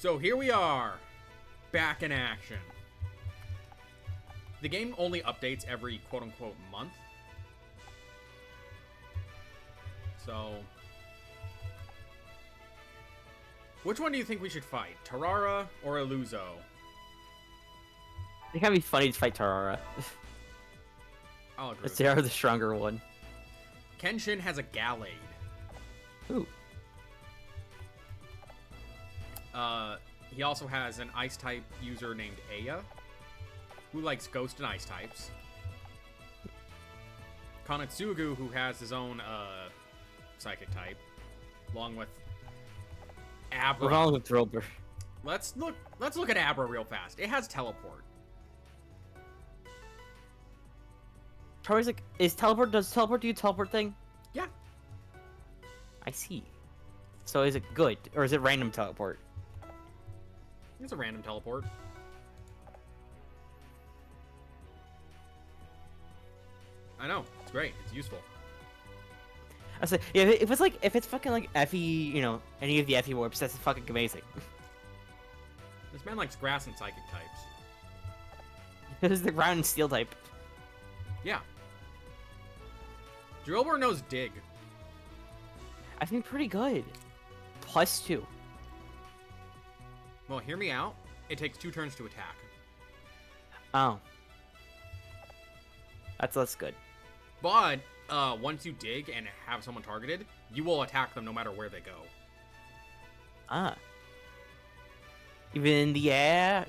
So here we are, back in action. The game only updates every quote-unquote month. So, which one do you think we should fight? Terrara or Illuso? It can be funny to fight Tarara. I'll agree But with they are that. the stronger one. Kenshin has a Gallade. Ooh. He also has an Ice-type user named Aya, who likes Ghost and Ice types. Konatsugu, who has his own Psychic type, along with Abra. We're all with Thrillber. Let's look at Abra real fast. It has Teleport. Charlie's like, does teleport do you teleport thing? Yeah. I see. So is it good, or is it random teleport? It's a random teleport. I know. It's great. It's useful. I say, yeah, if it's fucking like Effie, you know, any of the Effie warps, that's fucking amazing. This man likes grass and psychic types. This is the ground and steel type. Yeah. Drillbur knows Dig. I think pretty good. +2. Well, hear me out. It takes 2 turns to attack. Oh. That's good. But once you dig and have someone targeted, you will attack them no matter where they go. Ah. Even in the air?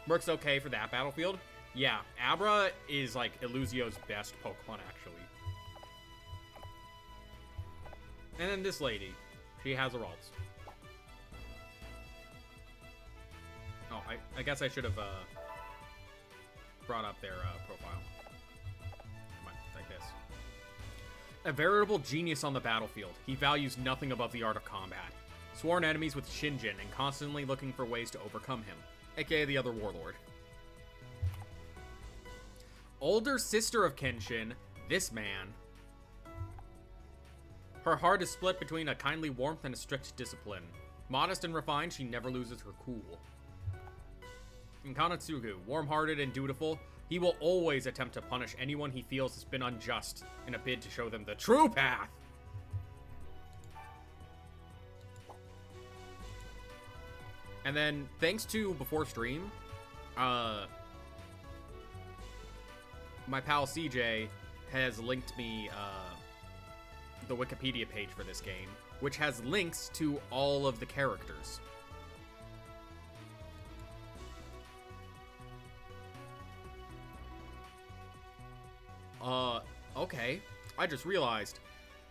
Works okay for that battlefield. Yeah, Abra is like Illusio's best Pokemon, actually. And then this lady. She has a Ralts. Oh, I guess I should have brought up their profile. Come on, like this. A veritable genius on the battlefield. He values nothing above the art of combat. Sworn enemies with Shinjin and constantly looking for ways to overcome him. AKA the other warlord. Older sister of Kenshin, this man. Her heart is split between a kindly warmth and a strict discipline. Modest and refined, she never loses her cool. In Konatsugu, warm-hearted and dutiful, he will always attempt to punish anyone he feels has been unjust in a bid to show them the true path. And then, thanks to before stream, my pal CJ has linked me the Wikipedia page for this game, which has links to all of the characters. Okay. I just realized.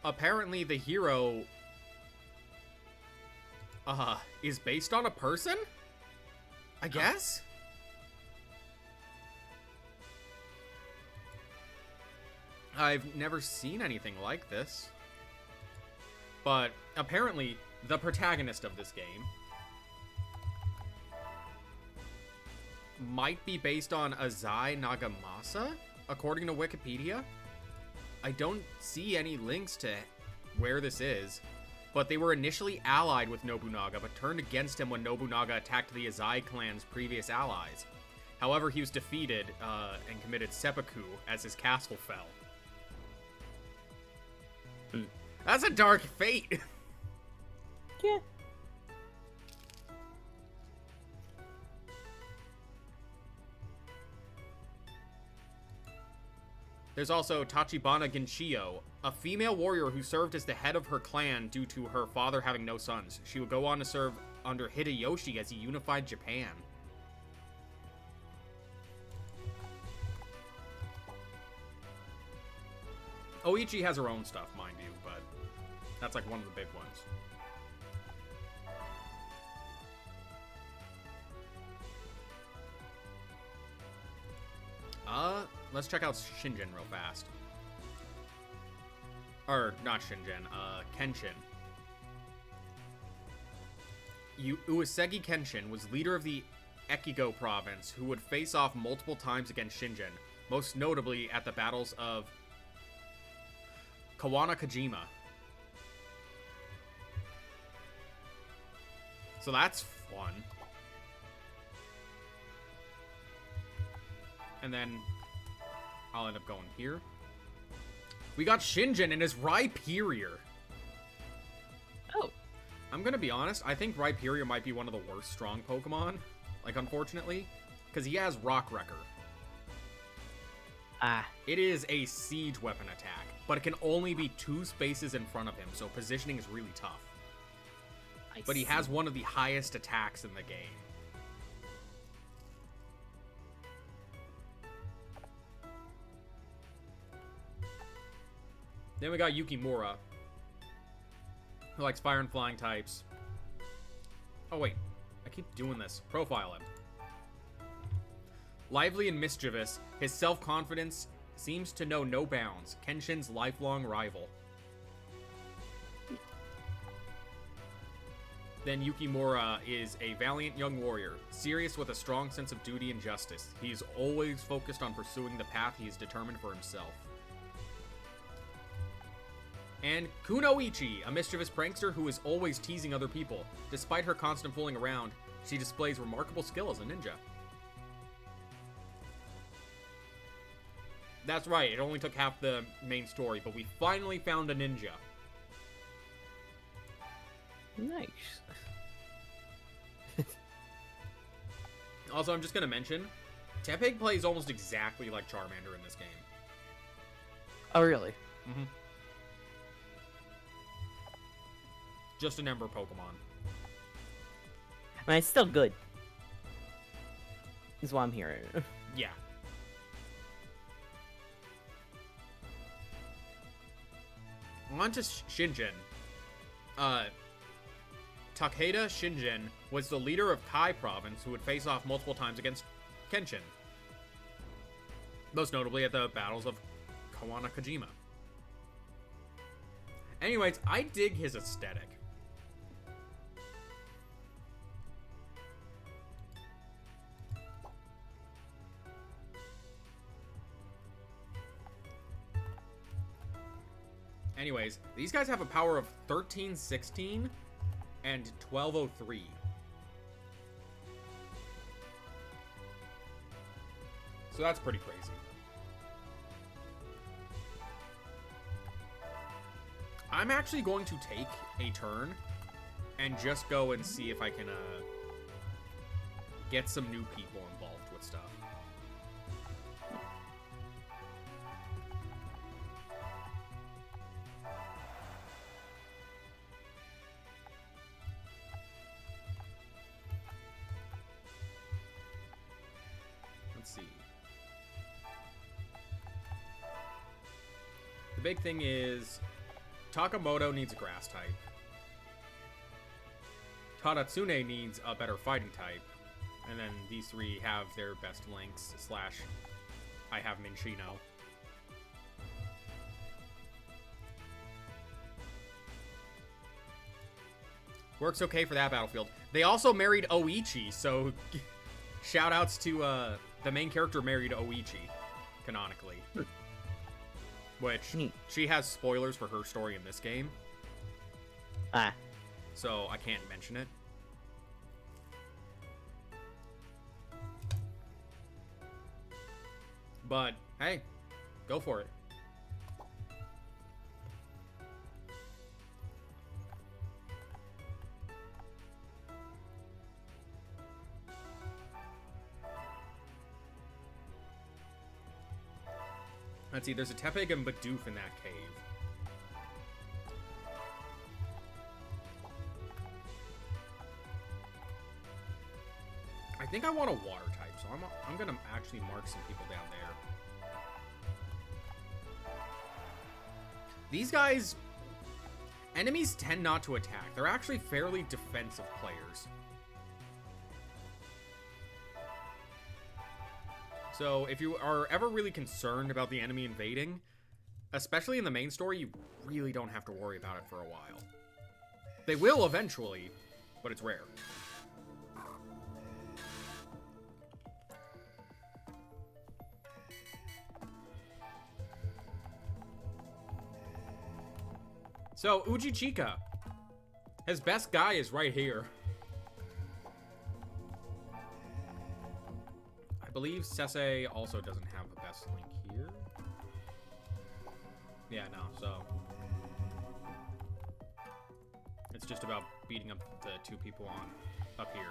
Apparently the hero, is based on a person? I guess? I've never seen anything like this. But apparently, the protagonist of this game might be based on Azai Nagamasa, according to Wikipedia. I don't see any links to where this is, but they were initially allied with Nobunaga, but turned against him when Nobunaga attacked the Azai clan's previous allies. However, he was defeated and committed seppuku as his castle fell. That's a dark fate. Yeah. There's also Tachibana Genshio, a female warrior who served as the head of her clan due to her father having no sons. She would go on to serve under Hideyoshi as he unified Japan. Oichi has her own stuff, mind you, but that's like one of the big ones. Let's check out Shinjin real fast. Or, not Shinjin, Kenshin. Uesegi Kenshin was leader of the Ekigo province, who would face off multiple times against Shinjin, most notably at the battles of Kawana Kajima. So that's fun. And then I'll end up going here. We got Shingen and his Rhyperior. Oh. I'm gonna be honest, I think Rhyperior might be one of the worst strong Pokemon. Like, unfortunately. Because he has Rock Wrecker. Ah. It is a siege weapon attack, but it can only be 2 spaces in front of him, so positioning is really tough. But he has one of the highest attacks in the game. Then we got Yukimura, who likes fire and flying types. Oh wait, I keep doing this. Profile him. Lively and mischievous, his self-confidence seems to know no bounds. Kenshin's lifelong rival. Then Yukimura is a valiant young warrior, serious with a strong sense of duty and justice. He is always focused on pursuing the path he has determined for himself. And Kunoichi, a mischievous prankster who is always teasing other people. Despite her constant fooling around, she displays remarkable skill as a ninja. That's right, it only took half the main story, but we finally found a ninja. Nice. Also, I'm just gonna mention, Tepig plays almost exactly like Charmander in this game. Oh, really? Mm-hmm. Just an Ember Pokemon. I mean, it's still good. Is what I'm hearing. Yeah. On to Shingen. Takeda Shingen was the leader of Kai province who would face off multiple times against Kenshin. Most notably at the battles of Kawanakajima. Anyways, I dig his aesthetic. Anyways, these guys have a power of 1316 and 1203. So that's pretty crazy. I'm actually going to take a turn and just go and see if I can get some new people involved with stuff. Let's see. The big thing is Takamoto needs a grass type. Tadatsune needs a better fighting type. And then these three have their best links, slash I have Minchino. Works okay for that battlefield. They also married Oichi, so shoutouts to the main character married Oichi, canonically. Which, she has spoilers for her story in this game. Ah. So I can't mention it. But, hey, go for it. Let's see, there's a Tepig and Bidoof in that cave. I think I want a water type, so I'm gonna actually mark some people down there. These guys, enemies tend not to attack. They're actually fairly defensive players. So if you are ever really concerned about the enemy invading, especially in the main story, you really don't have to worry about it for a while. They will eventually, but it's rare. So, Ujichika. His best guy is right here. I believe Sese also doesn't have a best link here. Yeah, no, so... It's just about beating up the 2 people up here.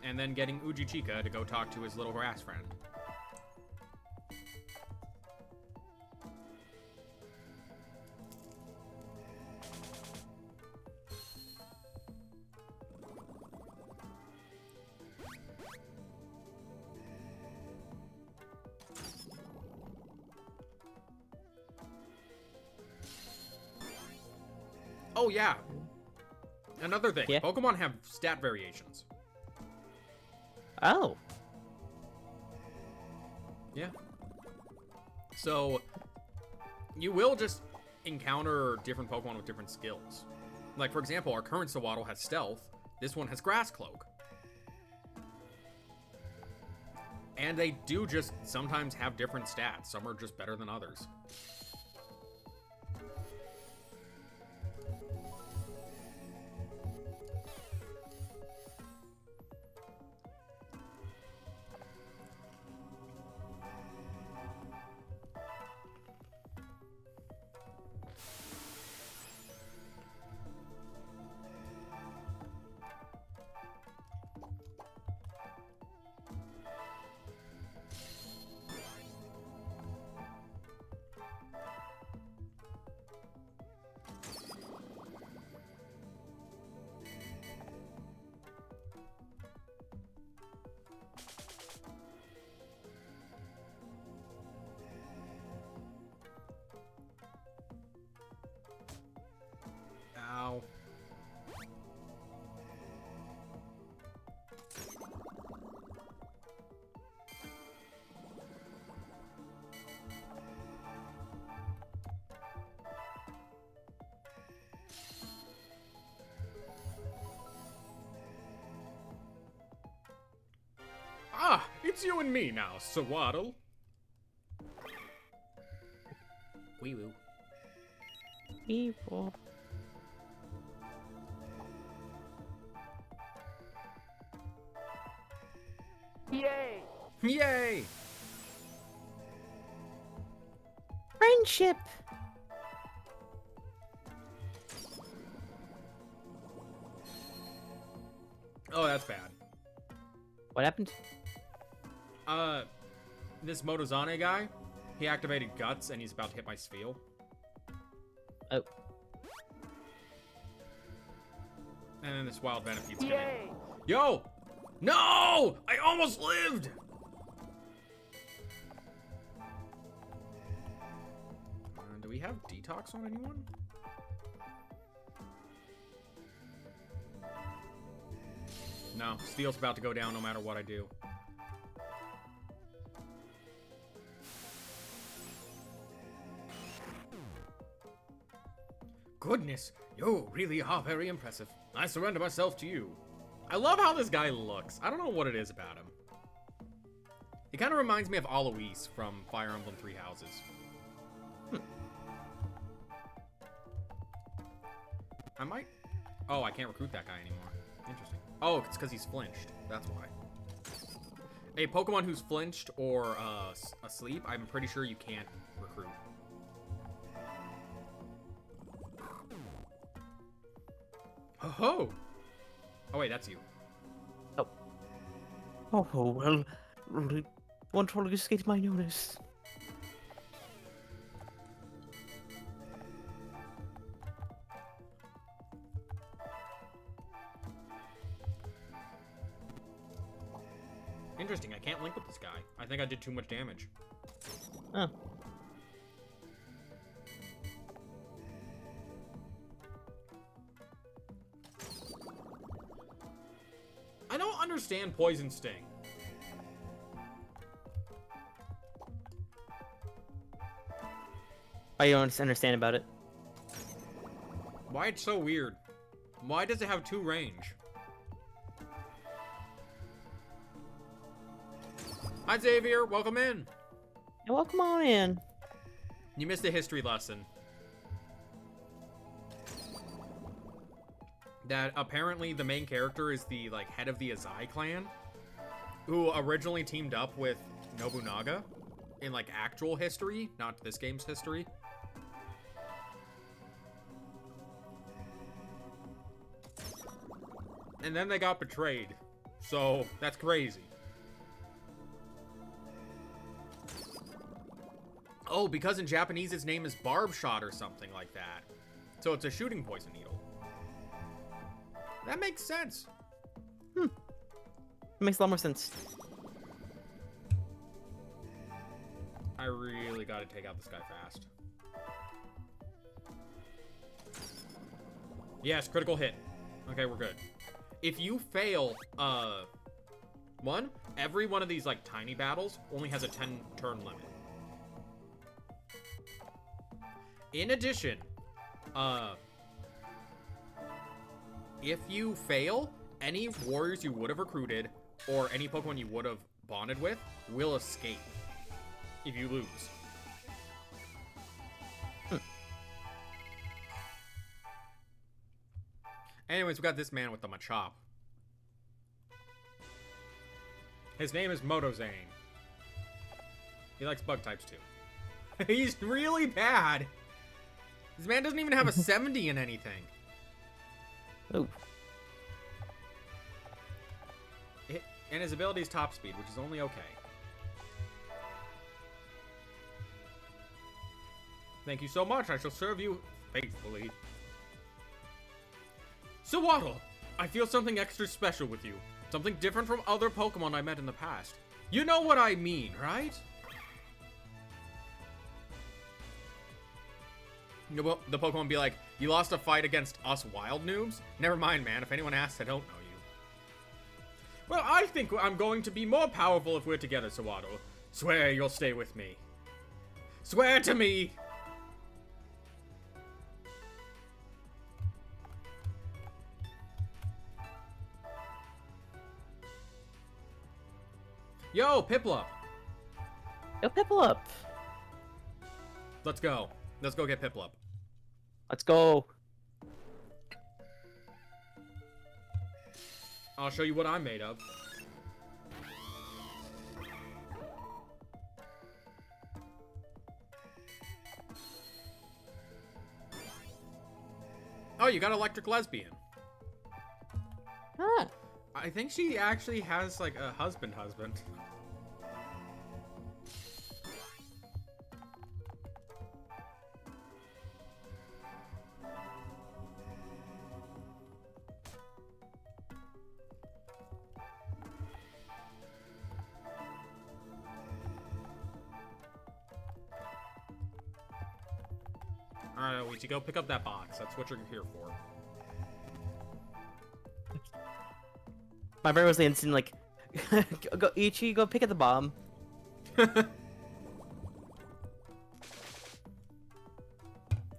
And then getting Ujichika to go talk to his little grass friend. Oh, yeah. Another thing. Yeah? Pokemon have stat variations. Oh. Yeah. So, you will just encounter different Pokemon with different skills. Like, for example, our current Sawaddle has Stealth. This one has Grass Cloak. And they do just sometimes have different stats. Some are just better than others. Ow. Ah, it's you and me now, Sawaddle. Wee woo. People. Yay! Yay! Friendship. Oh, that's bad. What happened? This Motozane guy, he activated Guts and he's about to hit my Spheal. Oh. And then this Wild Venopede's gonna... Yo! No! I almost lived! Do we have Detox on anyone? No, Steel's about to go down no matter what I do. Goodness, you really are very impressive. I surrender myself to you. I love how this guy looks. I don't know what it is about him. He kind of reminds me of Alois from Fire Emblem Three Houses. I might... Oh, I can't recruit that guy anymore. Interesting. Oh, it's because he's flinched. That's why. A Pokemon who's flinched or asleep, I'm pretty sure you can't recruit. Ho-ho! Oh, wait, that's you. Oh. Oh, well, one troll escaped my notice. Interesting, I can't link with this guy. I think I did too much damage. Oh. I don't understand Poison Sting. Oh, you don't understand about it? Why it's so weird? Why does it have 2 range? Hi, Xavier. Welcome in. Yeah, welcome on in. You missed a history lesson. That apparently the main character is the, like, head of the Azai clan, who originally teamed up with Nobunaga in like actual history, not this game's history. And then they got betrayed. So, that's crazy. Oh, because in Japanese its name is barb shot or something like that. So it's a shooting poison needle. That makes sense. It makes a lot more sense. I really gotta take out this guy fast. Yes, critical hit. Okay, we're good. If you fail, every one of these, like, tiny battles only has a 10-turn limit. In addition, if you fail, any warriors you would have recruited or any Pokemon you would have bonded with will escape if you lose. Anyways, we got this man with the Machop. His name is Motozane. He likes bug types too. He's really bad. This man doesn't even have a 70 in anything. Oh. And his ability is top speed, which is only okay. Thank you so much. I shall serve you faithfully. Sawaddle, I feel something extra special with you. Something different from other Pokemon I met in the past. You know what I mean, right? The Pokemon be like, you lost a fight against us wild noobs? Never mind, man. If anyone asks, I don't know you. Well, I think I'm going to be more powerful if we're together, Sawaddle. Swear you'll stay with me. Swear to me! Yo, Piplup! Yo, Piplup! Let's go. Let's go get Piplup. Let's go. I'll show you what I'm made of. Oh, you got Electric Lesbian. Ah. I think she actually has, like, a husband. Alright, Luigi, go pick up that box. That's what you're here for. My brain was instant like, go Ichi, go pick up the bomb.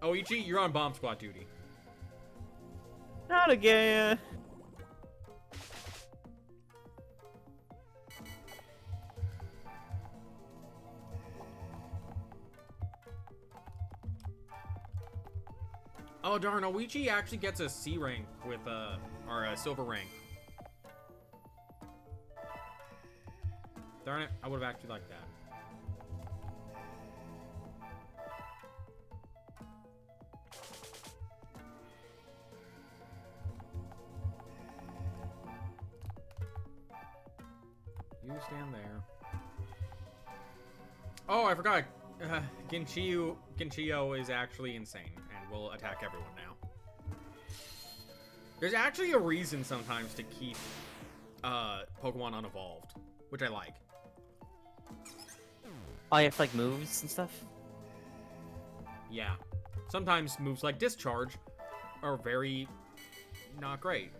Oh, Ichi, you're on bomb squad duty. Not again. Oh darn, Oichi actually gets a C rank with or a silver rank. Darn it, I would have actually liked that. You stand there. Oh, I forgot. Ginchio is actually insane and will attack everyone now. There's actually a reason sometimes to keep Pokemon unevolved, which I like. Oh, you have like moves and stuff? Yeah. Sometimes moves like Discharge are very not great.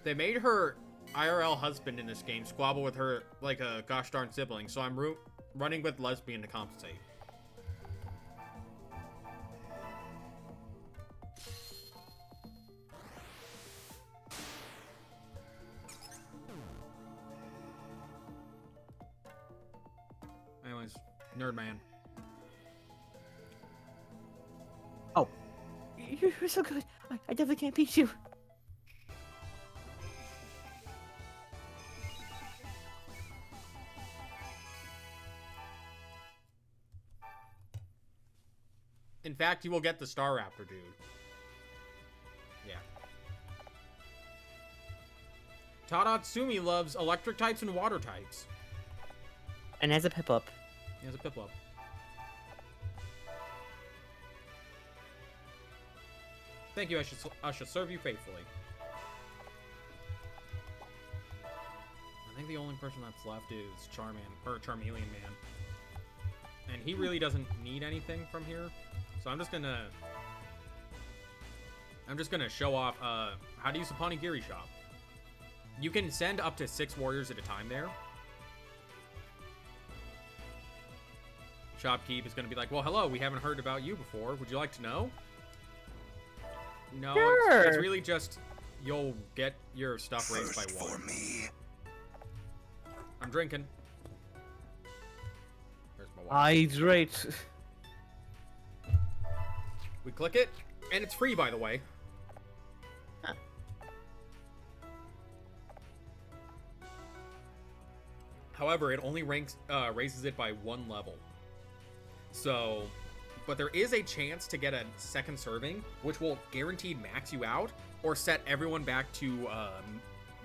They made her IRL husband in this game squabble with her like a gosh darn sibling, so I'm running with Lesbian to compensate. Anyways, Nerd Man. Oh. You're so good. I definitely can't beat you. fact, you will get the Staraptor, dude. Yeah. Tadatsumi loves electric types and water types. And has a Piplup. He has a Piplup. Thank you, I shall serve you faithfully. I think the only person that's left is Charmeleon Man. And he really doesn't need anything from here. So I'm just gonna show off how to use the Ponigiri shop. You can send up to 6 warriors at a time there. Shopkeep is gonna be like, well, hello, we haven't heard about you before. Would you like to know? No, Sure. it's really just you'll get your stuff raised by 1. For me. I'm drinking. There's my water. Hydrate. We click it, and it's free, by the way. Huh. However, it only raises it by 1 level. So, but there is a chance to get a second serving, which will guaranteed max you out, or set everyone back to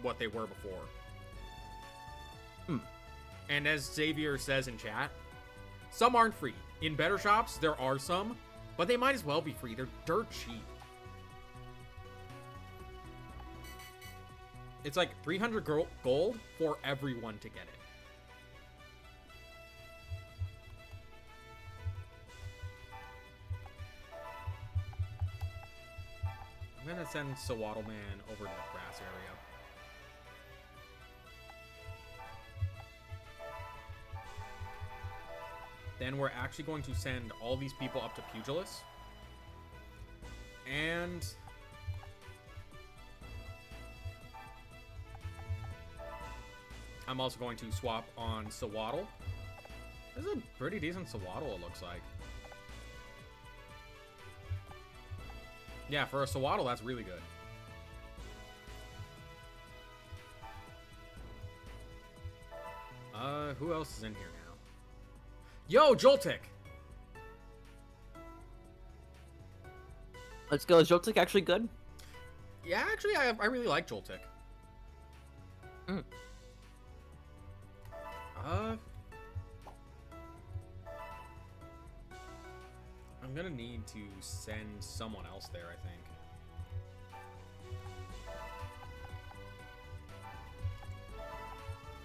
what they were before. And as Xavier says in chat, some aren't free. In better shops, there are some, but they might as well be free. They're dirt cheap. It's like 300 gold for everyone to get it. I'm gonna send Sawaddle Man over to the grass area. Then we're actually going to send all these people up to Pugilis. And I'm also going to swap on Sawaddle. This is a pretty decent Sawaddle, it looks like. Yeah, for a Sawaddle, that's really good. Who else is in here now? Yo, Joltik! Let's go. Is Joltik actually good? Yeah, actually, I really like Joltik. Mm. I'm gonna need to send someone else there, I think.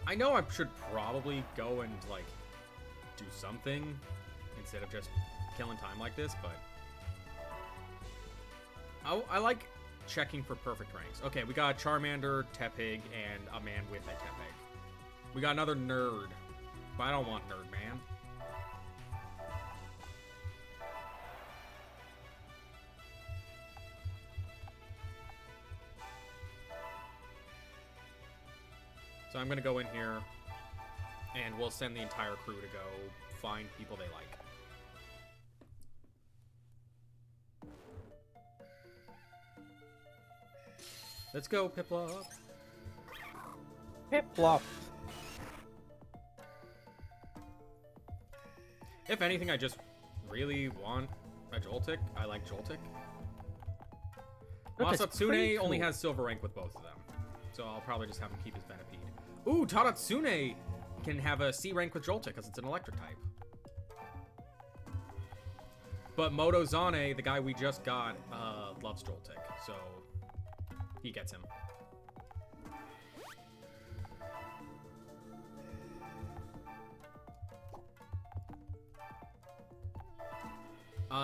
I know I should probably go and, like, do something instead of just killing time like this, but I like checking for perfect ranks. Okay, we got Charmander, Tepig, and a man with a Tepig. We got another nerd, but I don't want nerd man. So I'm gonna go in here, and we'll send the entire crew to go find people they like. Let's go, Piplup. Piplup. If anything, I just really want a Joltik. I like Joltik. Look, it's Masatsune pretty only cool. has silver rank with both of them. So I'll probably just have him keep his Venipede. Ooh, Tadatsune can have a C rank with Joltik because it's an electric type. But Motozane, the guy we just got, loves Joltik, so he gets him.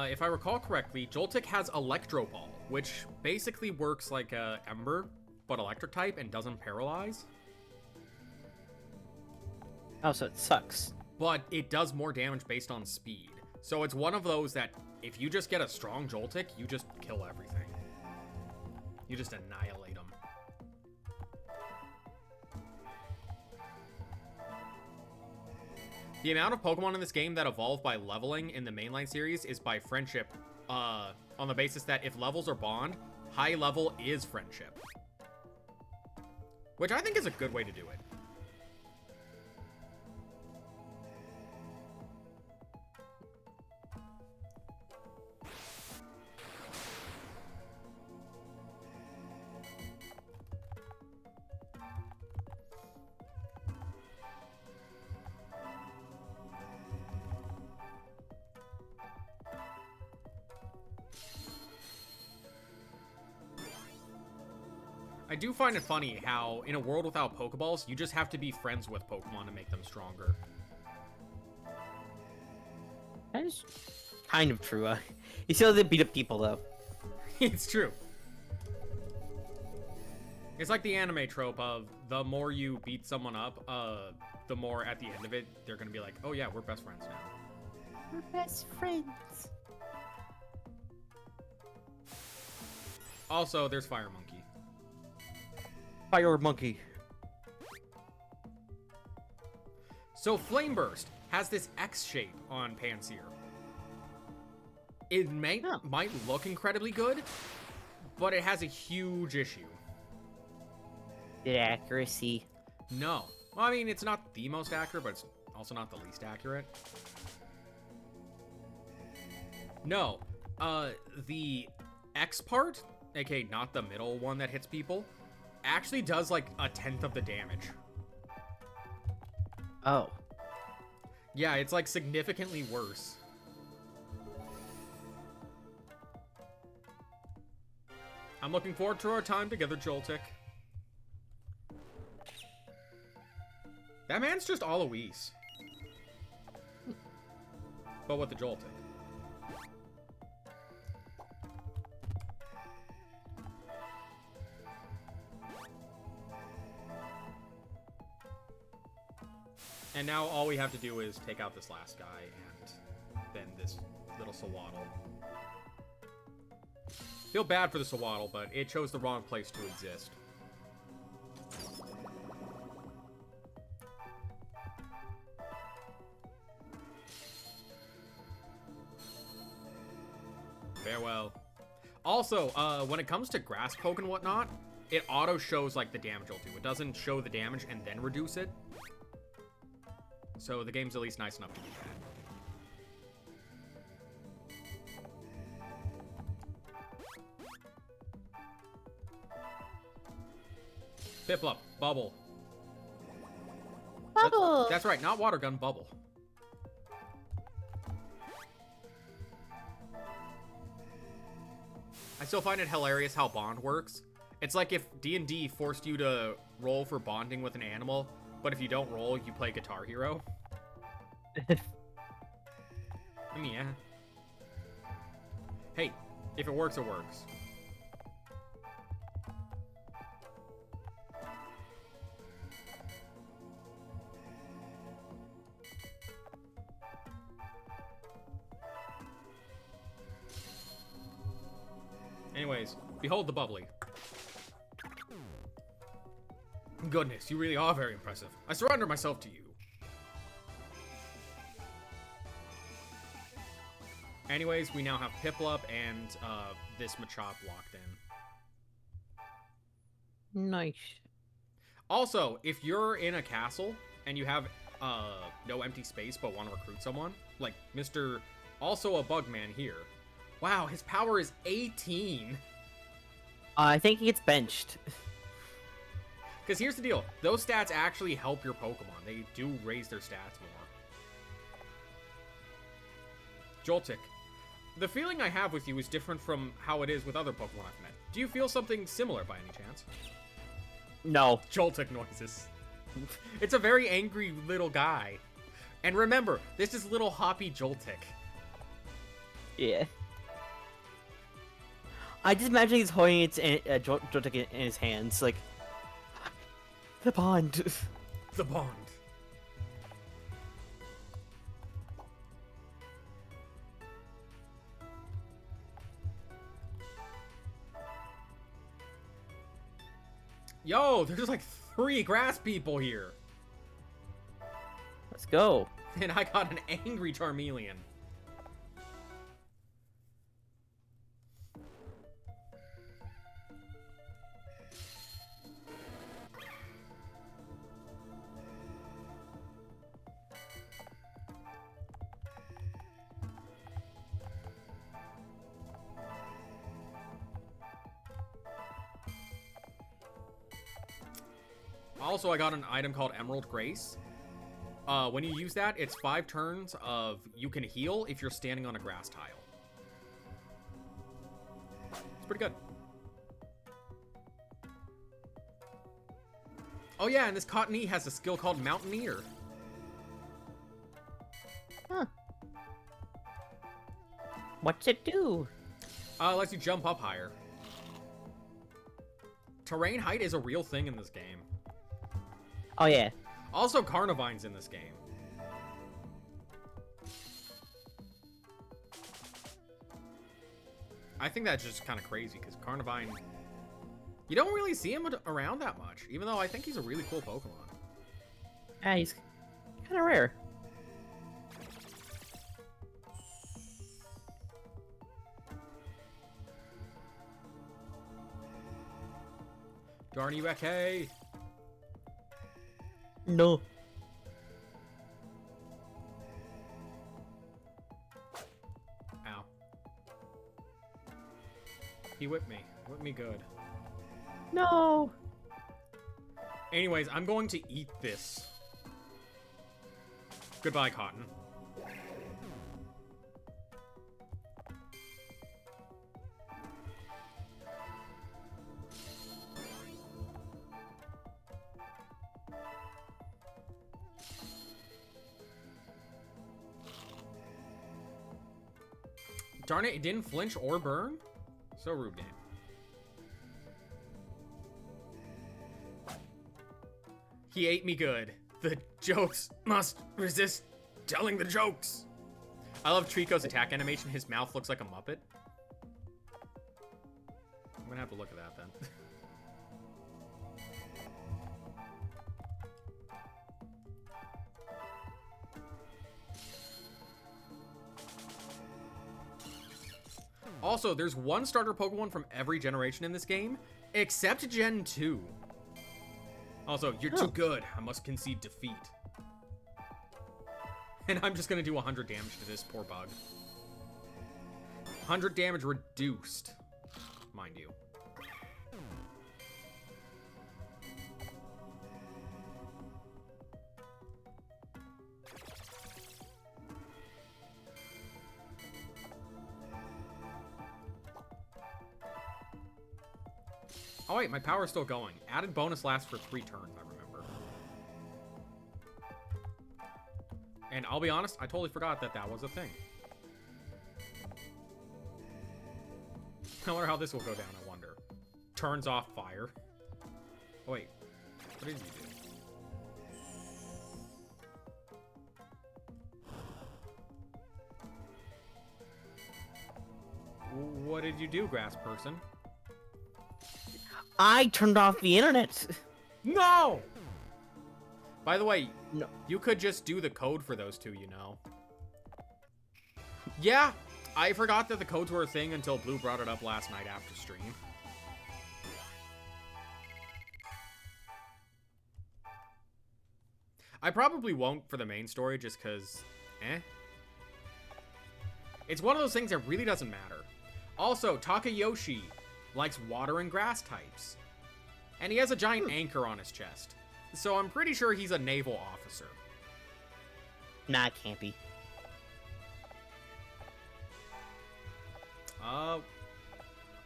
If I recall correctly, Joltik has Electro Ball, which basically works like a Ember, but electric type and doesn't paralyze. Oh, so it sucks. But it does more damage based on speed. So it's one of those that if you just get a strong Joltik, you just kill everything. You just annihilate them. The amount of Pokemon in this game that evolve by leveling in the mainline series is by friendship, on the basis that if levels are bond, high level is friendship. Which I think is a good way to do it. I do find it funny how, in a world without Pokeballs, you just have to be friends with Pokemon to make them stronger. That is kind of true. You still did beat up people, though. It's true. It's like the anime trope of the more you beat someone up, the more at the end of it, they're gonna be like, oh yeah, we're best friends now. We're best friends. Also, there's Fire Monkey. Fire Monkey. So Flame Burst has this X shape on Pansear. It might look incredibly good, but it has a huge issue. Good accuracy. No. Well, I mean, it's not the most accurate, but it's also not the least accurate. No. The X part, aka not the middle one that hits people, actually does like 1/10 of the damage. Oh. Yeah, it's like significantly worse. I'm looking forward to our time together, Joltik. That man's just Alois. But with the Joltik. And now all we have to do is take out this last guy and then this little Sawaddle. Feel bad for the Sawaddle, but it chose the wrong place to exist. Farewell. Also, when it comes to grass poke and whatnot, it auto shows like the damage it'll do. It doesn't show the damage and then reduce it. So the game's at least nice enough to do that. Piplup, Bubble. Bubble! That's right, not Water Gun, Bubble. I still find it hilarious how Bond works. It's like if D&D forced you to roll for bonding with an animal, but if you don't roll, you play Guitar Hero. I mean, yeah. Hey, if it works, it works. Anyways, behold the bubbly. Goodness, you really are very impressive. I surrender myself to you. Anyways, we now have Piplup and this Machop locked in. Nice. Also, if you're in a castle and you have no empty space but want to recruit someone, like Mr. Also a Bugman here. Wow, his power is 18. I think he gets benched. Because here's the deal. Those stats actually help your Pokemon. They do raise their stats more. Joltik. The feeling I have with you is different from how it is with other Pokemon I've met. Do you feel something similar by any chance? No. Joltik noises. It's a very angry little guy. And remember, this is little hoppy Joltik. Yeah. I just imagine he's holding its Joltik in his hands, like the bond. The bond. Yo, there's like 3 grass people here. Let's go. And I got an angry Charmeleon. Also, I got an item called Emerald Grace. When you use that, it's 5 turns of you can heal if you're standing on a grass tile. It's pretty good. Oh yeah, and this Cottonee has a skill called Mountaineer. Huh. What's it do? Lets you jump up higher. Terrain height is a real thing in this game. Oh yeah. Also, Carnivine's in this game. I think that's just kind of crazy, because Carnivine... You don't really see him around that much, even though I think he's a really cool Pokemon. Yeah, he's kind of rare. Darn you, Eke! No. Ow. He whipped me. Whipped me good. No. Anyways, I'm going to eat this. Goodbye, Cotton. Darn it, it didn't flinch or burn? So rude, game. He ate me good. The jokes must resist telling the jokes. I love Trico's attack animation. His mouth looks like a Muppet. I'm gonna have to look at that then. Also, there's one starter Pokemon from every generation in this game, except Gen 2. Also, you're too good. I must concede defeat. And I'm just gonna do 100 damage to this poor bug. 100 damage reduced, mind you. Oh wait, my power's still going. Added bonus lasts for 3 turns, I remember. And I'll be honest, I totally forgot that that was a thing. I wonder how this will go down, I wonder. Turns off fire. Oh wait, what did you do? What did you do, grass person? I turned off the internet. No! By the way, No. you could just do the code for those two, you know. Yeah, I forgot that the codes were a thing until Blue brought it up last night after stream. I probably won't for the main story just because, It's one of those things that really doesn't matter. Also, Takayoshi likes water and grass types. And he has a giant anchor on his chest. So I'm pretty sure he's a naval officer. Nah, it can't be. Oh,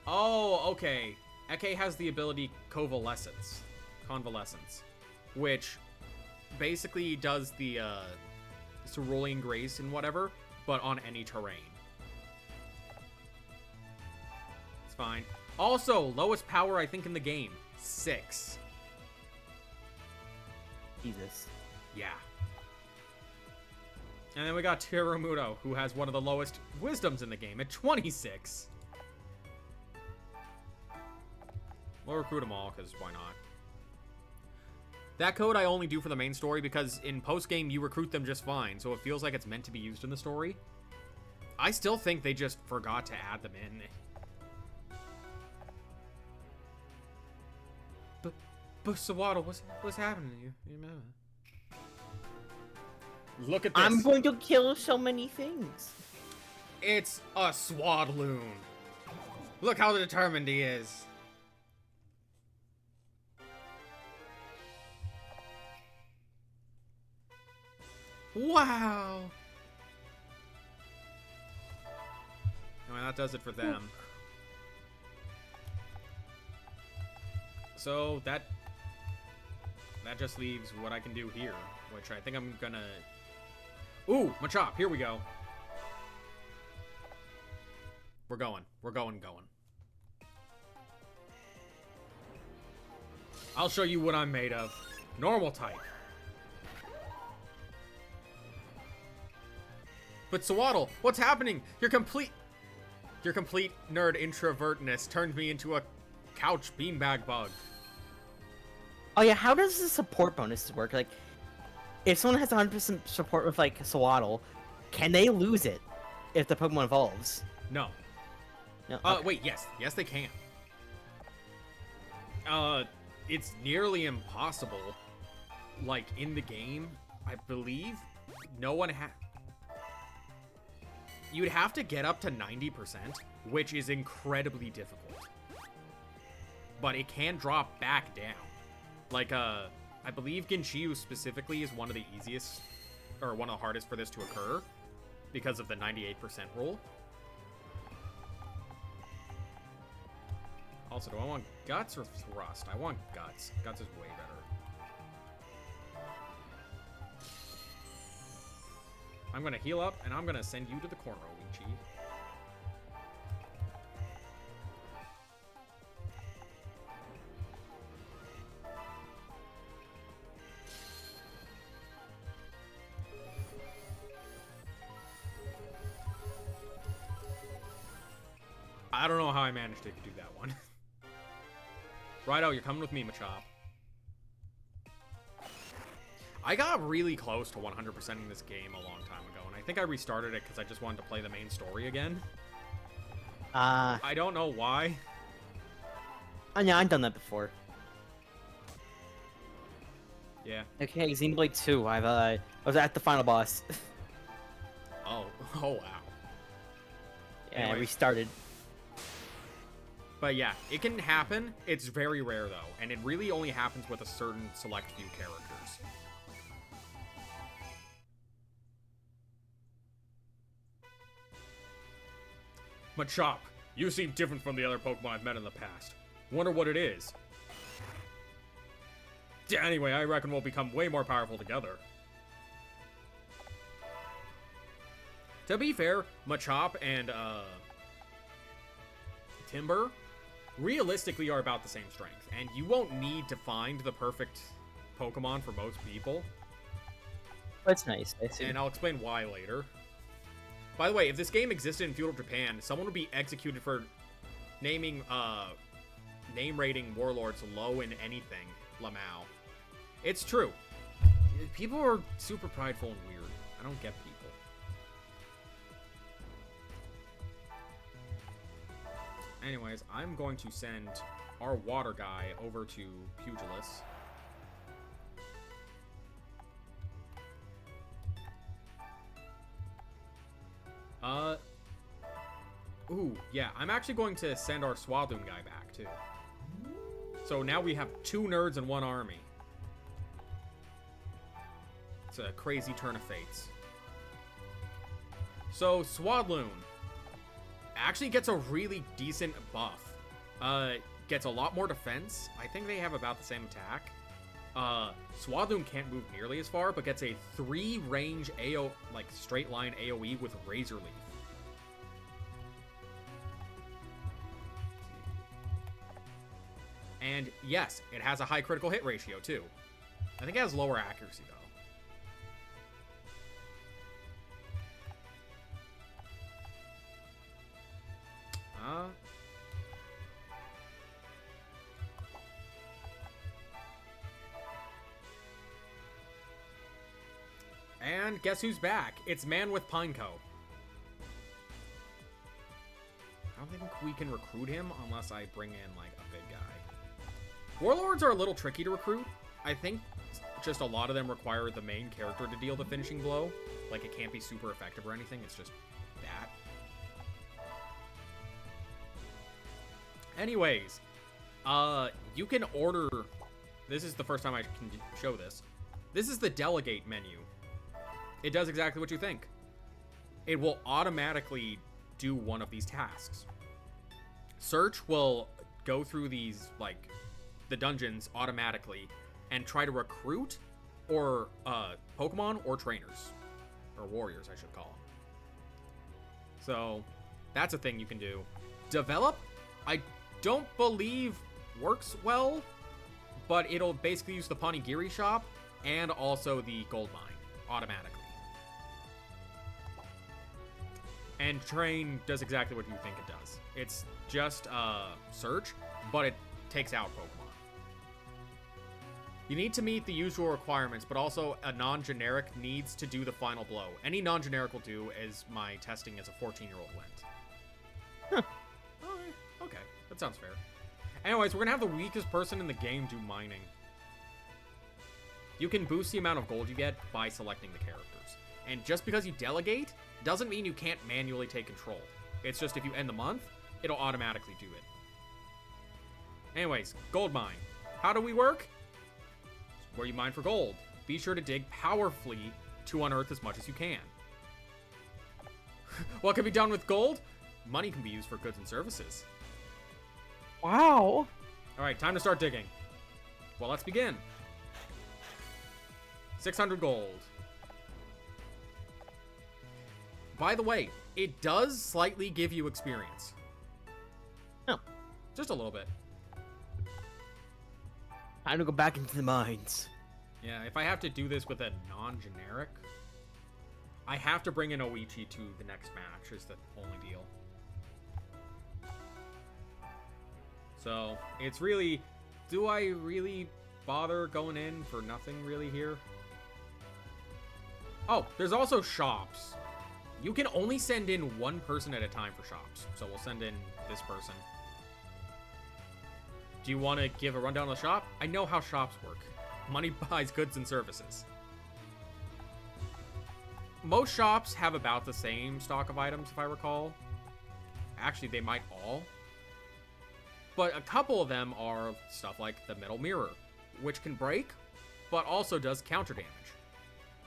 okay. Eke has the ability Convalescence, which basically does the Cerulean Grace and whatever, but on any terrain. It's fine. Also, lowest power, I think, in the game. 6. Jesus. Yeah. And then we got Tiramuto, who has one of the lowest wisdoms in the game at 26. We'll recruit them all, because why not? That code I only do for the main story, because in post-game you recruit them just fine, so it feels like it's meant to be used in the story. I still think they just forgot to add them in. But Sawaddle, what's happening to you? Look at this. I'm going to kill so many things. It's a Swadloon. Look how determined he is. Wow. Anyway, that does it for them. So that that just leaves what I can do here, which I think I'm gonna... Ooh, Machop, here we go. We're going. I'll show you what I'm made of. Normal type. But Swaddle, what's happening? Your complete nerd introvertness turned me into a couch beanbag bug. Oh yeah, how does the support bonuses work? Like, if someone has 100% support with like Swaddle, can they lose it if the Pokemon evolves? No. No. Okay. Wait, yes, they can. It's nearly impossible. Like in the game, I believe, no one you'd have to get up to 90%, which is incredibly difficult. But it can drop back down. Like, I believe Ginchiyu specifically is one of the easiest, or one of the hardest for this to occur, because of the 98% rule. Also, do I want Guts or Thrust? I want Guts. Guts is way better. I'm gonna heal up, and I'm gonna send you to the corner, Oichi. I don't know how I managed to do that one. Righto, you're coming with me, Machop. I got really close to 100%ing this game a long time ago, and I think I restarted it because I just wanted to play the main story again. I don't know why. Yeah, I've done that before. Yeah. Okay, Xenoblade 2, I was at the final boss. Oh wow. Yeah, Anyways. I restarted. But yeah, it can happen. It's very rare, though, and it really only happens with a certain select few characters. Machop, you seem different from the other Pokemon I've met in the past. Wonder what it is. Anyway, I reckon we'll become way more powerful together. To be fair, Machop and, Timber realistically are about the same strength, and you won't need to find the perfect Pokemon for most people. That's nice, I see. And I'll explain why later. By the way, if this game existed in feudal Japan, someone would be executed for name rating warlords low in anything, Lamau. It's true. People are super prideful and weird. I don't get people. Anyways, I'm going to send our water guy over to Pugilis. Ooh, yeah, I'm actually going to send our Swadoon guy back, too. So now we have 2 nerds and 1 army. It's a crazy turn of fates. So, Swadloon actually gets a really decent buff. Gets a lot more defense. I think they have about the same attack. Swadloon can't move nearly as far, but gets a 3 range straight line AoE with Razor Leaf. And yes, it has a high critical hit ratio too. I think it has lower accuracy though. And guess who's back? It's Man with Pineco. I don't think we can recruit him unless I bring in, like, a big guy. Warlords are a little tricky to recruit. I think just a lot of them require the main character to deal the finishing blow. Like, it can't be super effective or anything. It's just that. Anyways, you can order... This is the first time I can show this. This is the delegate menu. It does exactly what you think. It will automatically do one of these tasks. Search will go through these, like, the dungeons automatically and try to recruit or Pokemon or trainers. Or warriors, I should call them. So, that's a thing you can do. Develop, I don't believe works well, but it'll basically use the Ponigiri shop and also the gold mine automatically. And train does exactly what you think it does. It's just search, but it takes out Pokemon. You need to meet the usual requirements, but also a non-generic needs to do the final blow. Any non-generic will do, as my testing as a 14-year-old went. Huh. Okay, that sounds fair. Anyways, we're gonna have the weakest person in the game do mining. You can boost the amount of gold you get by selecting the characters. And just because you delegate, doesn't mean you can't manually take control. It's just if you end the month, it'll automatically do it. Anyways, gold mine. How do we work? It's where you mine for gold. Be sure to dig powerfully to unearth as much as you can. What can be done with gold? Money can be used for goods and services. Wow. Alright, time to start digging. Well, let's begin. 600 gold. By the way, it does slightly give you experience. Oh. Just a little bit. Time to go back into the mines. Yeah, if I have to do this with a non-generic, I have to bring in Oichi to the next match, is the only deal. So, it's really, do I really bother going in for nothing really here? Oh, there's also shops. You can only send in one person at a time for shops. So we'll send in this person. Do you want to give a rundown of the shop? I know how shops work. Money buys goods and services. Most shops have about the same stock of items, if I recall. Actually, they might all. But a couple of them are stuff like the metal mirror, which can break, but also does counter damage.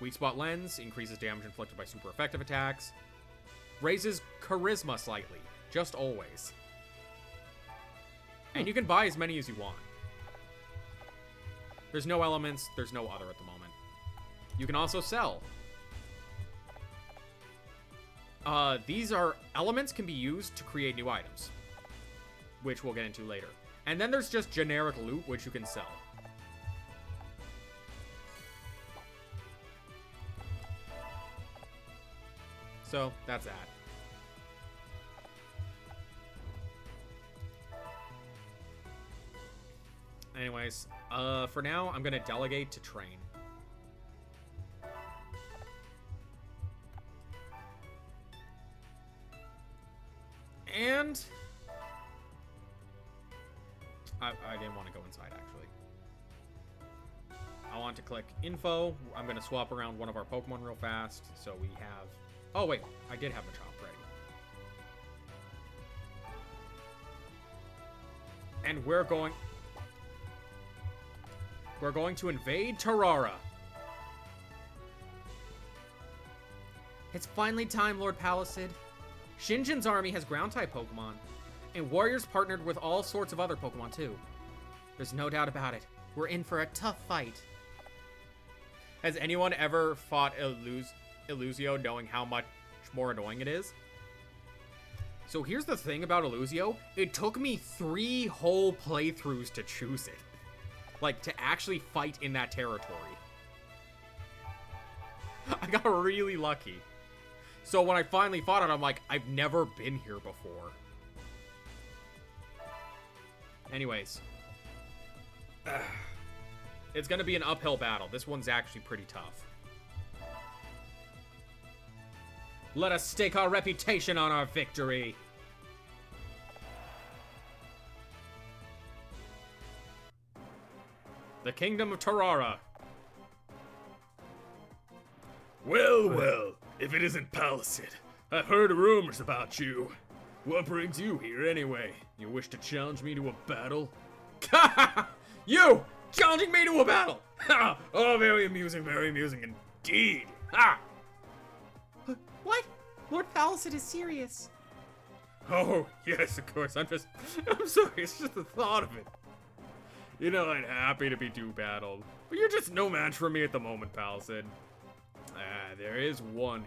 Weak spot lens increases damage inflicted by super effective attacks. Raises charisma slightly, just always. And you can buy as many as you want. There's no elements, there's no other at the moment. You can also sell. These are elements can be used to create new items, which we'll get into later. And then there's just generic loot, which you can sell. So, that's that. Anyways, for now, I'm gonna delegate to train. And I didn't want to go inside, actually. I want to click info. I'm gonna swap around one of our Pokemon real fast, so we have... Oh, wait, I did have Machop ready. And we're going to invade Terrara. It's finally time, Lord Palisade. Shinjin's army has ground-type Pokemon, and warriors partnered with all sorts of other Pokemon, too. There's no doubt about it. We're in for a tough fight. Has anyone ever fought Illusio knowing how much more annoying it is? So here's the thing about Illusio. It took me 3 whole playthroughs to choose it. Like, to actually fight in that territory. I got really lucky. So when I finally fought it, I'm like, I've never been here before. Anyways. It's gonna be an uphill battle. This one's actually pretty tough. Let us stake our reputation on our victory. The Kingdom of Terrara. Well, well, if it isn't Palisade, I've heard rumors about you. What brings you here anyway? You wish to challenge me to a battle? You! Challenging me to a battle! Oh, very amusing indeed. Ha! What? Lord Palisade is serious. Oh, yes, of course. I'm sorry, it's just the thought of it. You know, I'm happy to be battled, but you're just no match for me at the moment, Palisade. There is one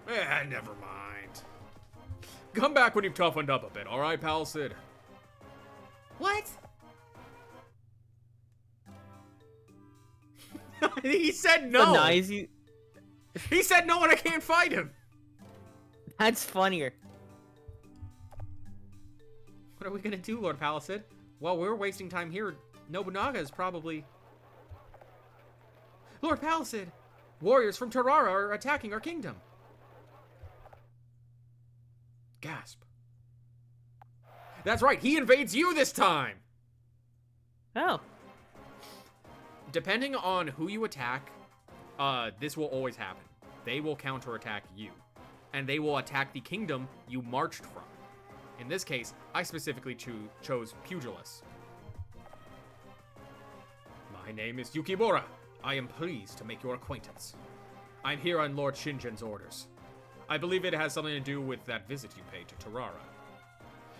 here. Never mind. Come back when you've toughened up a bit, alright, Palisade? What? He said no. Denies you. He said no and I can't fight him. That's funnier. What are we gonna do, Lord Palisade? While we're wasting time here, Nobunaga is probably... Lord Palisade! Warriors from Terrara are attacking our kingdom. Gasp. That's right, he invades you this time! Oh. Depending on who you attack, this will always happen. They will counterattack you. And they will attack the kingdom you marched from. In this case, I specifically chose Pugilis. My name is Yukimura. I am pleased to make your acquaintance. I'm here on Lord Shingen's orders. I believe it has something to do with that visit you paid to Terrara.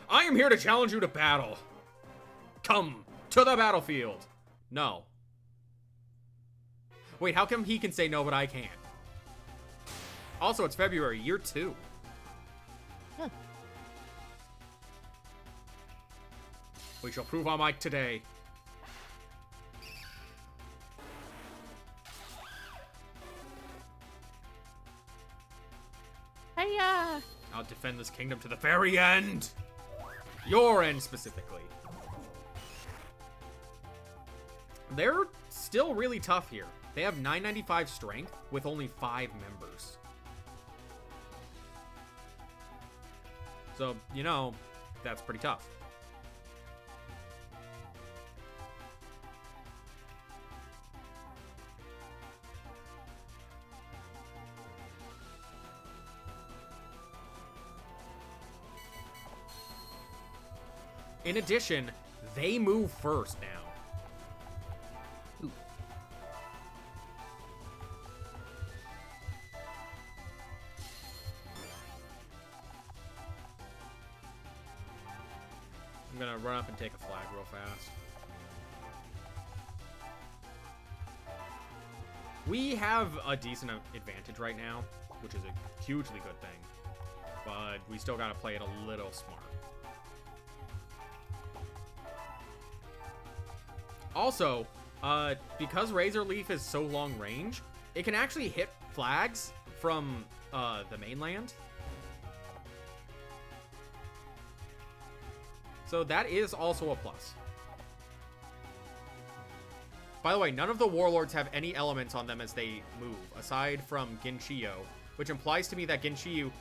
I am here to challenge you to battle. Come to the battlefield. No. Wait, how come he can say no but I can't? Also, it's February, year 2. Huh. We shall prove our might today. Hiya! I'll defend this kingdom to the very end. Your end, specifically. They're still really tough here. They have 995 strength with only 5 members. So, you know, that's pretty tough. In addition, they move first now. Ooh. I'm gonna run up and take a flag real fast. We have a decent advantage right now, which is a hugely good thing. But we still gotta play it a little smart. Also, because Razor Leaf is so long range, it can actually hit flags from the mainland. So that is also a plus. By the way, none of the warlords have any elements on them as they move, aside from Ginchiyo, which implies to me that Ginchiyo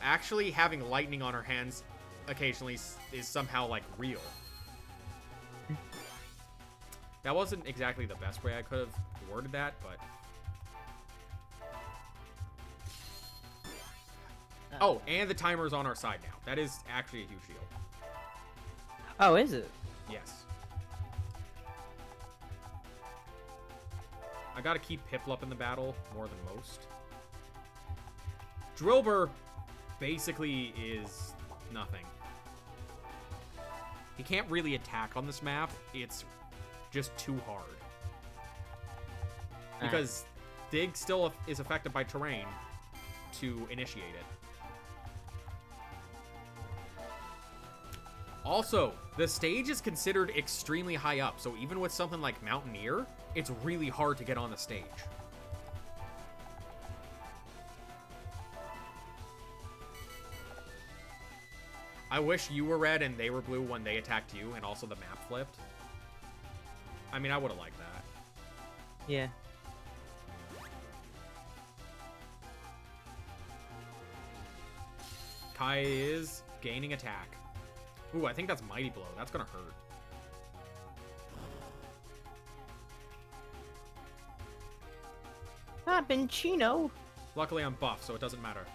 actually having lightning on her hands occasionally is somehow, like, real. That wasn't exactly the best way I could have worded that, but... Oh, and the timer's on our side now. That is actually a huge deal. Oh, is it? Yes. I gotta keep Piplup in the battle more than most. Drillbur basically is nothing. He can't really attack on this map. It's just too hard. Because Dig still is affected by terrain to initiate it. Also, the stage is considered extremely high up, so even with something like Mountaineer, it's really hard to get on the stage. I wish you were red and they were blue when they attacked you, and also the map flipped. I mean, I would have liked that. Yeah. Kai is gaining attack. Ooh, I think that's Mighty Blow. That's gonna hurt. Ah, Benchino. Luckily, I'm buff, so it doesn't matter.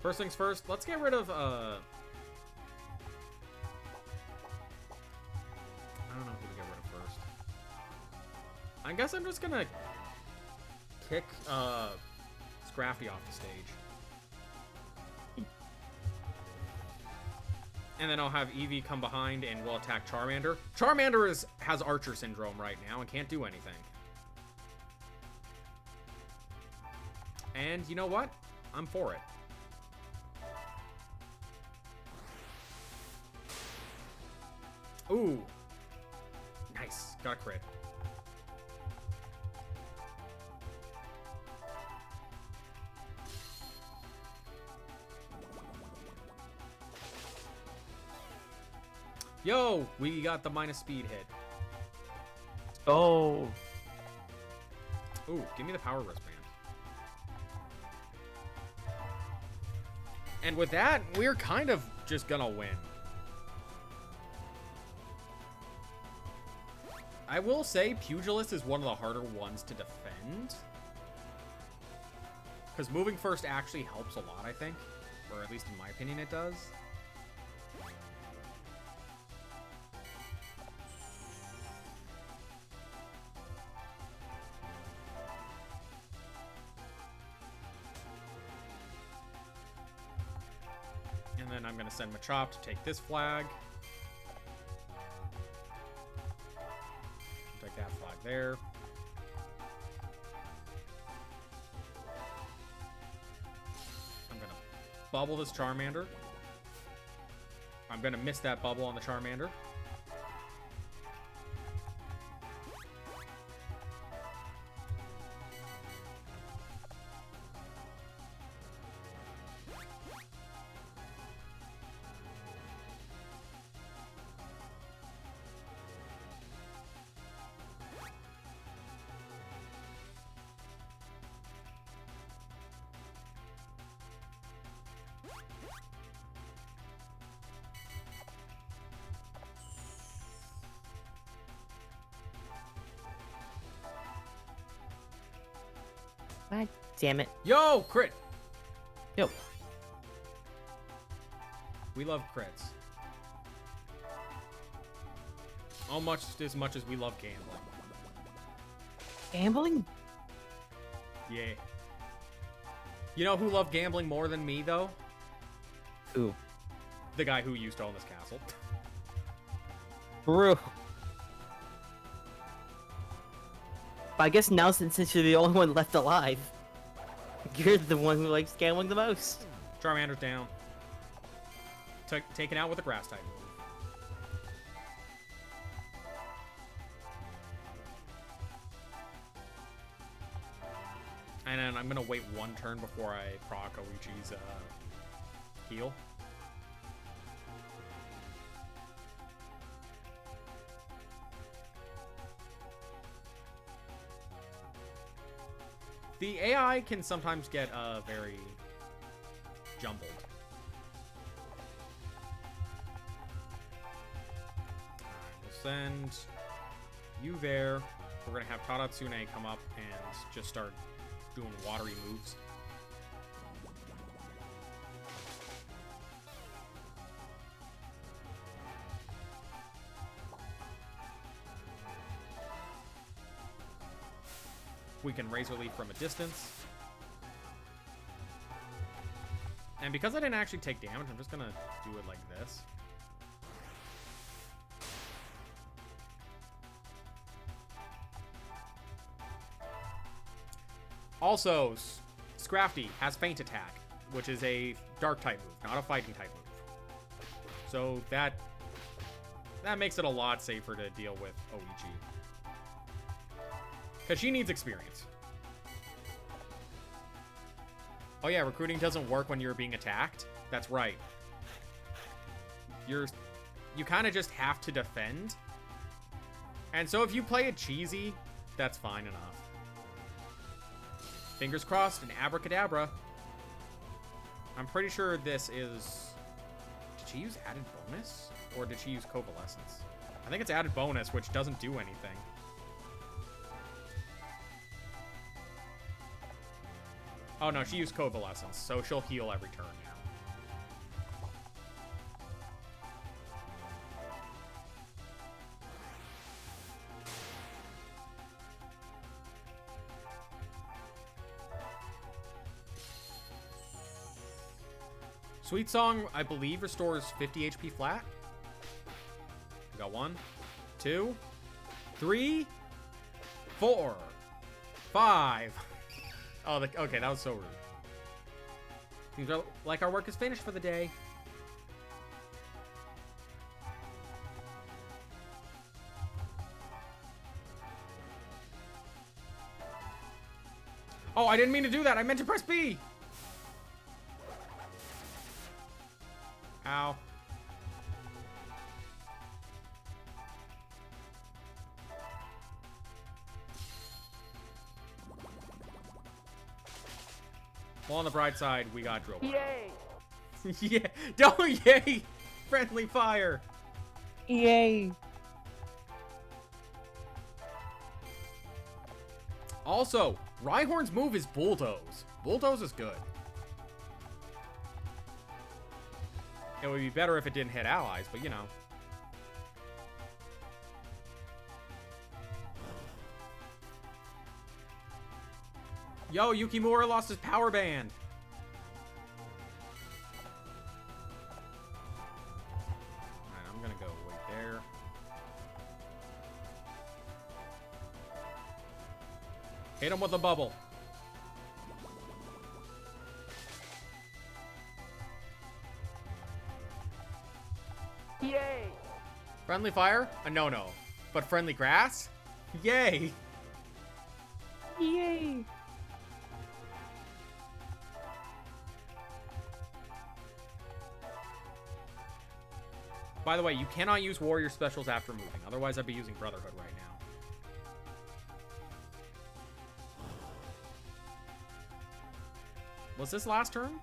First things first, let's get rid of, I don't know who to get rid of first. I guess I'm just gonna kick, Scrafty off the stage. And then I'll have Eevee come behind and we'll attack Charmander. Charmander has Archer Syndrome right now and can't do anything. And you know what? I'm for it. Ooh. Nice. Got a crit. Yo, we got the minus speed hit. Oh. Ooh, give me the power wristband. And with that, we're kind of just gonna win. I will say Pugilis is one of the harder ones to defend. Because moving first actually helps a lot, I think. Or at least in my opinion it does. And then I'm going to send Machop to take this flag. Take that flag there. I'm going to bubble this Charmander. I'm going to miss that bubble on the Charmander. God damn it. Yo, crit! Yo. We love crits. Almost as much as we love gambling. Gambling? Yeah. You know who loved gambling more than me, though? Who? The guy who used to own this castle. Brew. But I guess now, since you're the only one left alive, you're the one who likes gambling the most. Charmander's down. Taken out with a grass type move. And then I'm gonna wait one turn before I proc Oichi's heal. The AI can sometimes get very jumbled. We'll send you there. We're gonna have Tadatsune come up and just start doing watery moves. We can Razor Leaf from a distance. And because I didn't actually take damage, I'm just gonna do it like this. Also, Scrafty has Feint Attack, which is a Dark type move, not a Fighting type move. So that makes it a lot safer to deal with Oichi. Because she needs experience. Oh yeah, recruiting doesn't work when you're being attacked. That's right. You kind of just have to defend. And so if you play it cheesy, that's fine enough. Fingers crossed, an abracadabra. I'm pretty sure this is... Did she use added bonus? Or did she use Covalescence? I think it's added bonus, which doesn't do anything. Oh no, she used Covalescence, so she'll heal every turn now. Sweet Song, I believe, restores 50 HP flat. We got 1, 2, 3, 4, 5. Oh, okay, that was so rude. Seems like our work is finished for the day. Oh, I didn't mean to do that. I meant to press B. Ow. Well, on the bright side, we got drill. Yay! Yeah, don't yay! Friendly fire. Yay! Also, Rhyhorn's move is Bulldoze. Bulldoze is good. It would be better if it didn't hit allies, but you know. Yo, Yukimura lost his power band. Alright, I'm gonna go wait there. Hit him with a bubble. Yay! Friendly fire? A no-no. But friendly grass? Yay! Yay! By the way, you cannot use warrior specials after moving. Otherwise, I'd be using Brotherhood right now. Was this last turn?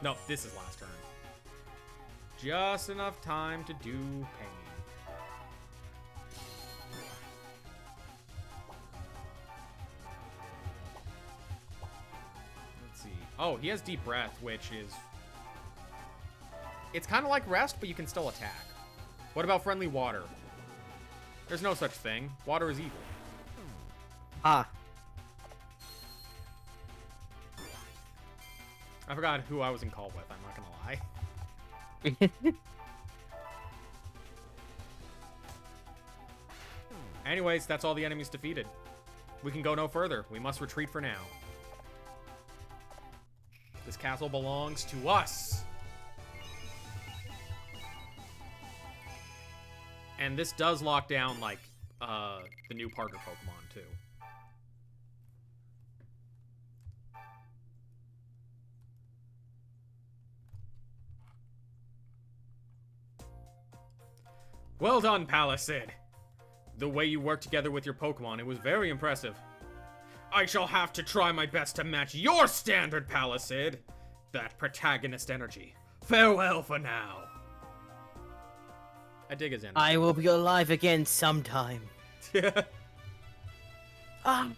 No, this is last turn. Just enough time to do pain. Let's see. Oh, he has Deep Breath, which is... It's kind of like Rest, but you can still attack. What about Friendly Water? There's no such thing. Water is evil. Ah. I forgot who I was in call with, I'm not gonna lie. Anyways, that's all the enemies defeated. We can go no further. We must retreat for now. This castle belongs to us. And this does lock down, like, the new partner Pokemon, too. Well done, Palisade. The way you worked together with your Pokemon, it was very impressive. I shall have to try my best to match your standard, Palisade. That protagonist energy. Farewell for now. I dig his energy. I will be alive again sometime. Yeah. Ah.